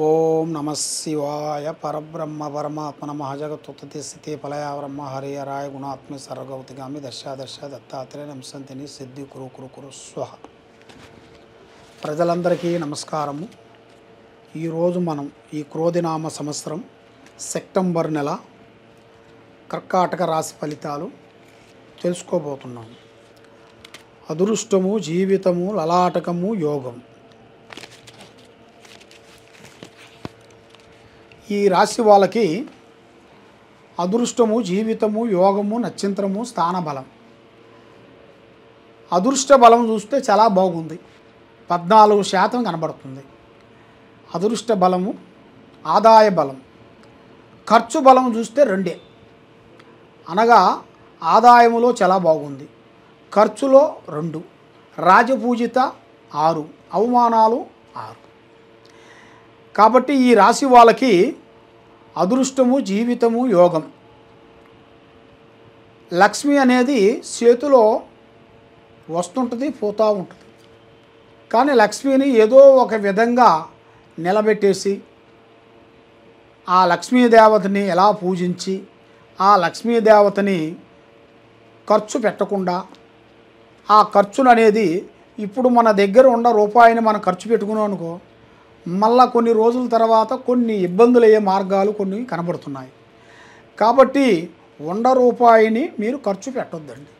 ఓం నమ శివాయ పరబ్రహ్మ పరమాత్మ నమ జగత్తుత్పత్తి స్థితి ఫలయ బ్రహ్మ హరిహరాయ గుణాత్మ సర్వగౌతిగామి దశ దత్తాత్రేయ నమసంతిని సిద్ధి కురు కురు కురు స్వహ. ప్రజలందరికీ నమస్కారము. ఈరోజు మనం ఈ క్రోధినామ సంవత్సరం సెప్టెంబర్ నెల కర్కాటక రాశి ఫలితాలు తెలుసుకోబోతున్నాం. అదృష్టము, జీవితము, లలాటకము, యోగం. ఈ రాశి వాళ్ళకి అదృష్టము, జీవితము, యోగము, నక్షత్రము, స్థానబలం. అదృష్ట బలం చూస్తే చాలా బాగుంది, 14% కనబడుతుంది. అదృష్ట బలము, ఆదాయ బలం. ఖర్చు బలం చూస్తే 2, అనగా ఆదాయములో చాలా బాగుంది, ఖర్చులో 2, రాజపూజిత 6, అవమానాలు 6. కాబట్టి ఈ రాశి వాళ్ళకి అదృష్టము, జీవితము, యోగం. లక్ష్మి అనేది చేతిలో వస్తుంటుంది, పోతూ ఉంటుంది. కానీ లక్ష్మిని ఏదో ఒక విధంగా నిలబెట్టేసి ఆ లక్ష్మీదేవతని ఎలా పూజించి ఆ లక్ష్మీదేవతని ఖర్చు పెట్టకుండా, ఆ ఖర్చులు అనేది ఇప్పుడు మన దగ్గర ఉన్న రూపాయిని మనం ఖర్చు పెట్టుకున్నాం అనుకో, మళ్ళా కొన్ని రోజుల తర్వాత కొన్ని ఇబ్బందులు అయ్యే మార్గాలు కొన్ని కనబడుతున్నాయి. కాబట్టి 100 రూపాయిని మీరు ఖర్చు పెట్టొద్దండి.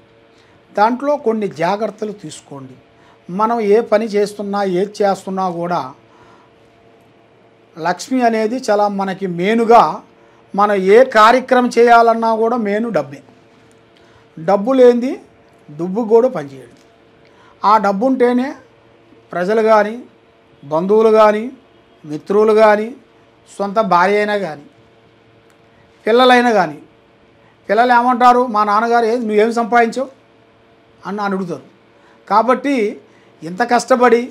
దాంట్లో కొన్ని జాగ్రత్తలు తీసుకోండి. మనం ఏ పని చేస్తున్నా, ఏది చేస్తున్నా కూడా లక్ష్మి అనేది చాలా మనకి మెయిన్గా. మనం ఏ కార్యక్రమం చేయాలన్నా కూడా మెయిన్ డబ్బే. డబ్బు లేనిది దుబ్బు కూడా పనిచేయదు. ఆ డబ్బు ఉంటేనే ప్రజలు కానీ, బంధువులు కానీ, మిత్రులు కానీ, సొంత భార్య అయినా కానీ, పిల్లలైనా కానీ, పిల్లలు ఏమంటారు, మా నాన్నగారు నువ్వేం సంపాదించావు అని అడుగుతారు. కాబట్టి ఇంత కష్టపడి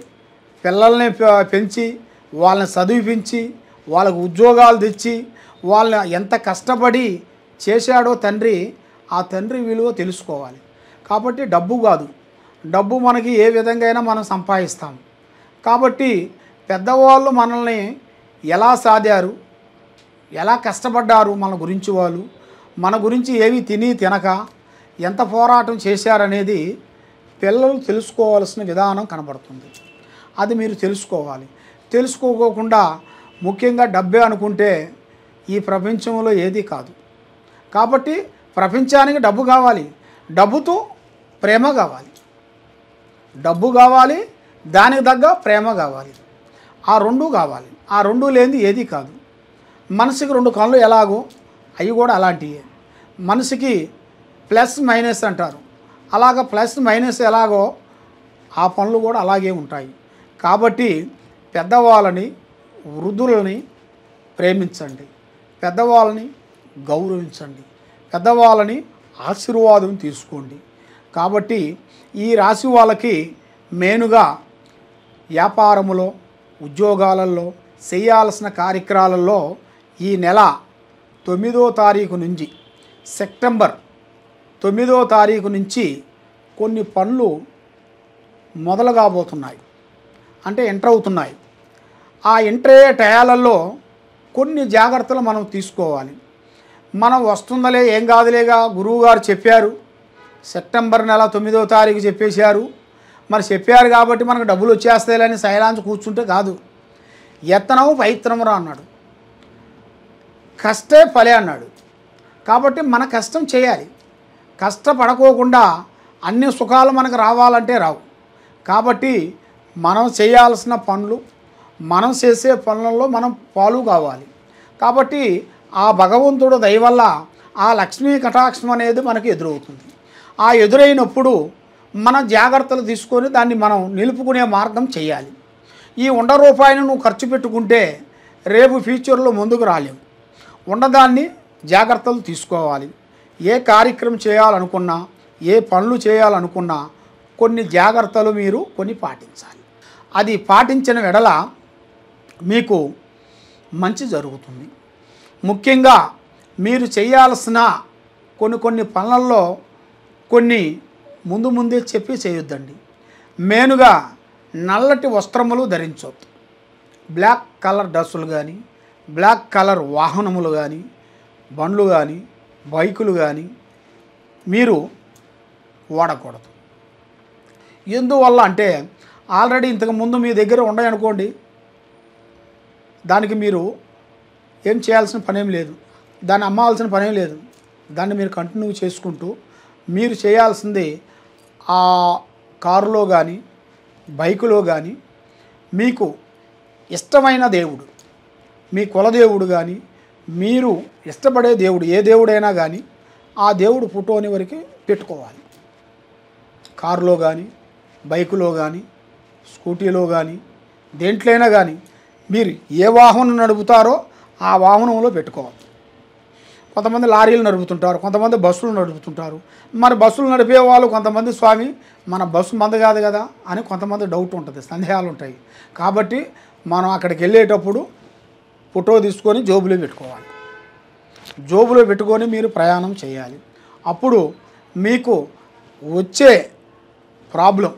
పిల్లల్ని పెంచి వాళ్ళని చదివించి వాళ్ళకు ఉద్యోగాలు తెచ్చి వాళ్ళని ఎంత కష్టపడి చేశాడో తండ్రి, ఆ తండ్రి విలువ తెలుసుకోవాలి. కాబట్టి డబ్బు కాదు, డబ్బు మనకి ఏ విధంగా అయినా మనం సంపాదిస్తాం. కాబట్టి పెద్దవాళ్ళు మనల్ని ఎలా సాధారు, ఎలా కష్టపడ్డారు, మన గురించి వాళ్ళు మన గురించి ఏవి తినక ఎంత పోరాటం చేశారనేది పిల్లలు తెలుసుకోవాల్సిన విధానం కనబడుతుంది. అది మీరు తెలుసుకోవాలి. తెలుసుకోకుండా ముఖ్యంగా డబ్బే అనుకుంటే ఈ ప్రపంచంలో ఏది కాదు. కాబట్టి ప్రపంచానికి డబ్బు కావాలి, డబ్బుతో ప్రేమ కావాలి. డబ్బు కావాలి, దానికి తగ్గ ప్రేమ కావాలి. ఆ 2 కావాలి. ఆ 2 లేనిది ఏది కాదు. మనసుకి 2 కళ్ళు ఎలాగో అవి కూడా అలాంటివే. మనసుకి ప్లస్ మైనస్ అంటారు, అలాగ ప్లస్ మైనస్ ఎలాగో ఆ పనులు కూడా అలాగే ఉంటాయి. కాబట్టి పెద్దవాళ్ళని, వృద్ధులని ప్రేమించండి, పెద్దవాళ్ళని గౌరవించండి, పెద్దవాళ్ళని ఆశీర్వాదం తీసుకోండి. కాబట్టి ఈ రాశి వాళ్ళకి మెయిన్గా వ్యాపారములో, ఉద్యోగాలలో, చేయాల్సిన కార్యక్రమాలలో ఈ నెల 9వ తారీఖు నుంచి, సెప్టెంబర్ 9వ తారీఖు నుంచి కొన్ని పనులు మొదలు కాబోతున్నాయి, అంటే ఎంటర్ అవుతున్నాయి. ఆ ఎంటర్ అయ్యే టయాలలో కొన్ని జాగ్రత్తలు మనం తీసుకోవాలి. మనం వస్తుందలే, ఏం కాదులేగా, గురువుగారు చెప్పారు, సెప్టెంబర్ నెల 9వ తారీఖు చెప్పేశారు, మరి చెప్పారు కాబట్టి మనకు డబ్బులు వచ్చేస్తాయని సైలాంచి కూర్చుంటే కాదు. యత్నము పైత్రమురా అన్నాడు, కష్టే ఫలే అన్నాడు. కాబట్టి మన కష్టం చేయాలి. కష్టపడకోకుండా అన్ని సుఖాలు మనకు రావాలంటే రావు. కాబట్టి మనం చేయాల్సిన పనులు, మనం చేసే పనులలో మనం పాలు కావాలి. కాబట్టి ఆ భగవంతుడు దయ వల్ల ఆ లక్ష్మీ కటాక్షం అనేది మనకు ఎదురవుతుంది. ఆ ఎదురైనప్పుడు మన జాగ్రత్తలు తీసుకొని దాన్ని మనం నిలుపుకునే మార్గం చేయాలి. ఈ 100 రూపాయలు నువ్వు ఖర్చు పెట్టుకుంటే రేపు ఫ్యూచర్లో ముందుకు రాలేవు. ఉన్నదాన్ని జాగ్రత్తలు తీసుకోవాలి. ఏ కార్యక్రమం చేయాలనుకున్నా, ఏ పనులు చేయాలనుకున్నా కొన్ని జాగ్రత్తలు మీరు కొన్ని పాటించాలి. అది పాటించిన వెడల మీకు మంచి జరుగుతుంది. ముఖ్యంగా మీరు చేయాల్సిన కొన్ని పనులలో కొన్ని ముందే చెప్పి చేయొద్దండి. మెయిన్గా నల్లటి వస్త్రములు ధరించవద్దు. బ్లాక్ కలర్ డ్రెస్సులు కానీ, బ్లాక్ కలర్ వాహనములు కానీ, బండ్లు కానీ, బైకులు కానీ మీరు వాడకూడదు. ఎందువల్ల అంటే ఆల్రెడీ ఇంతకుముందు మీ దగ్గర ఉన్నాయనుకోండి, దానికి మీరు ఏం చేయాల్సిన పనేం లేదు, దాన్ని అమ్మాల్సిన పనేం లేదు. దాన్ని మీరు కంటిన్యూ చేసుకుంటూ మీరు చేయాల్సింది ఆ కారులో కానీ బైకులో కానీ మీకు ఇష్టమైన దేవుడు, మీ కులదేవుడు కానీ, మీరు ఇష్టపడే దేవుడు ఏ దేవుడైనా కానీ ఆ దేవుడు ఫోటోని వరకు పెట్టుకోవాలి. కారులో కానీ బైకులో కానీ స్కూటీలో కానీ దేంట్లైనా కానీ మీరు ఏ వాహనం నడుపుతారో ఆ వాహనంలో పెట్టుకోవాలి. కొంతమంది లారీలు నడుపుతుంటారు, కొంతమంది బస్సులు నడుపుతుంటారు. మరి బస్సులు నడిపే వాళ్ళు కొంతమంది స్వామి మన బస్సు మంద కాదు కదా అని కొంతమంది డౌట్ ఉంటుంది, సందేహాలు ఉంటాయి. కాబట్టి మనం అక్కడికి వెళ్ళేటప్పుడు ఫోటో తీసుకొని జోబులో పెట్టుకోవాలి. జోబులో పెట్టుకొని మీరు ప్రయాణం చేయాలి. అప్పుడు మీకు వచ్చే ప్రాబ్లం,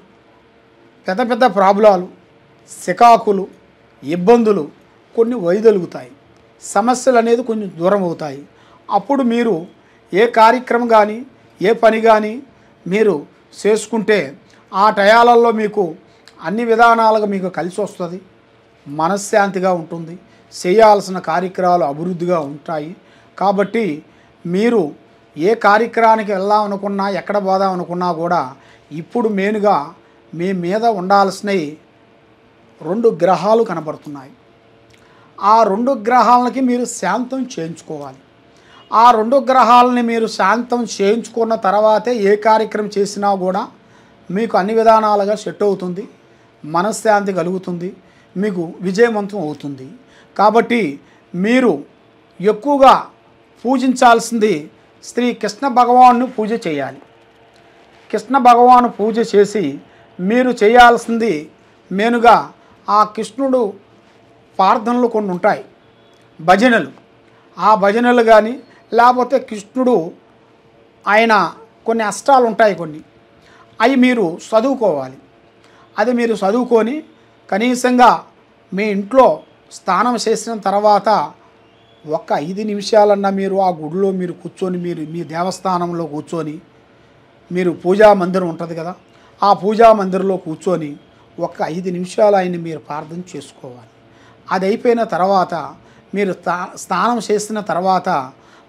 పెద్ద పెద్ద ప్రాబ్లాలు, సికాకులు, ఇబ్బందులు కొన్ని వైదొలుగుతాయి, సమస్యలు అనేది కొంచెం దూరం అవుతాయి. అప్పుడు మీరు ఏ కార్యక్రమం కానీ ఏ పని కానీ మీరు చేసుకుంటే ఆ టయాలలో మీకు అన్ని విధానాలుగా మీకు కలిసి వస్తుంది, మనశ్శాంతిగా ఉంటుంది, చేయాల్సిన కార్యక్రమాలు అభివృద్ధిగా ఉంటాయి. కాబట్టి మీరు ఏ కార్యక్రమానికి వెళ్దామనుకున్నా ఎక్కడ పోదామనుకున్నా కూడా ఇప్పుడు మెయిన్గా మీ మీద ఉండాల్సినవి 2 గ్రహాలు కనబడుతున్నాయి. ఆ 2 గ్రహాలకి మీరు శాంతం చేయించుకోవాలి. ఆ 2 గ్రహాలని మీరు శాంతం చేయించుకున్న తర్వాతే ఏ కార్యక్రమం చేసినా కూడా మీకు అన్ని విధానాలుగా సెట్ అవుతుంది, మనశ్శాంతి కలుగుతుంది, మీకు విజయవంతం అవుతుంది. కాబట్టి మీరు ఎక్కువగా పూజించాల్సింది శ్రీ కృష్ణ భగవాను పూజ చేయాలి. కృష్ణ భగవాను పూజ చేసి మీరు చేయాల్సింది మెయిన్గా ఆ కృష్ణుడు ప్రార్థనలు కొన్ని ఉంటాయి, భజనలు. ఆ భజనలు కానీ లేకపోతే కృష్ణుడు ఆయన కొన్ని అష్టాలు ఉంటాయి, కొన్ని అవి మీరు చదువుకోవాలి. అది మీరు చదువుకొని కనీసంగా మీ ఇంట్లో స్నానం చేసిన తర్వాత ఒక 5 నిమిషాలన్నా మీరు ఆ గుడిలో మీరు కూర్చొని మీరు మీ దేవస్థానంలో కూర్చొని మీరు పూజా మందిరం ఉంటుంది కదా, ఆ పూజా మందిరంలో కూర్చొని ఒక 5 నిమిషాలు ఆయన్ని మీరు ప్రార్థన చేసుకోవాలి. అది అయిపోయిన తర్వాత మీరు స్నానం చేసిన తర్వాత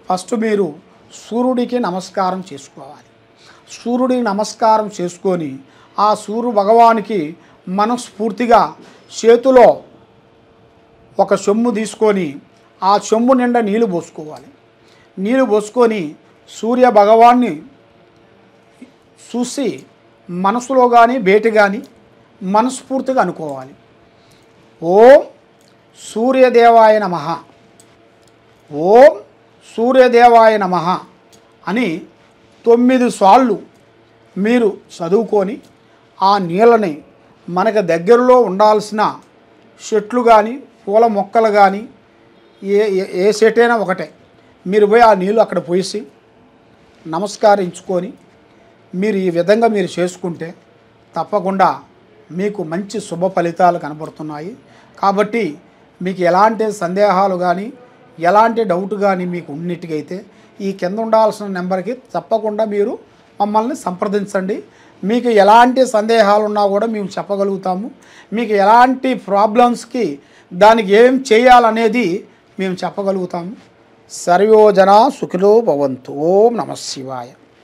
ఫస్ట్ మీరు సూర్యుడికి నమస్కారం చేసుకోవాలి. సూర్యుడికి నమస్కారం చేసుకొని ఆ సూర్య భగవానికి మనస్ఫూర్తిగా చేతిలో ఒక చెంబు తీసుకొని ఆ చెంబు నిండా నీళ్ళు పోసుకోవాలి. నీళ్ళు పోసుకొని సూర్య భగవాన్ని చూసి మనసులో కానీ బయట కానీ మనస్ఫూర్తిగా అనుకోవాలి. ఓం సూర్యదేవాయ నమః, ఓం సూర్యదేవాయ నమః అని 9 సార్లు మీరు చదువుకొని ఆ నీళ్ళని మనకు దగ్గరలో ఉండాల్సిన చెట్లు కానీ పూల మొక్కలు కానీ ఏ చెట్టు అయినా ఒకటే మీరు పోయి ఆ నీళ్ళు అక్కడ పోసి నమస్కరించుకొని మీరు ఈ విధంగా మీరు చేసుకుంటే తప్పకుండా మీకు మంచి శుభ ఫలితాలు కనబడుతున్నాయి. కాబట్టి మీకు ఎలాంటి సందేహాలు కానీ ఎలాంటి డౌట్ కానీ మీకు ఉన్నట్టుగైతే ఈ కింద ఉండాల్సిన నెంబర్కి తప్పకుండా మీరు మమ్మల్ని సంప్రదించండి. మీకు ఎలాంటి సందేహాలు ఉన్నా కూడా మేము చెప్పగలుగుతాము. మీకు ఎలాంటి ప్రాబ్లమ్స్కి దానికి ఏం చేయాలనేది మేము చెప్పగలుగుతాము. సర్వో జనా సుఖినో భవంతు. ఓం నమః శివాయ.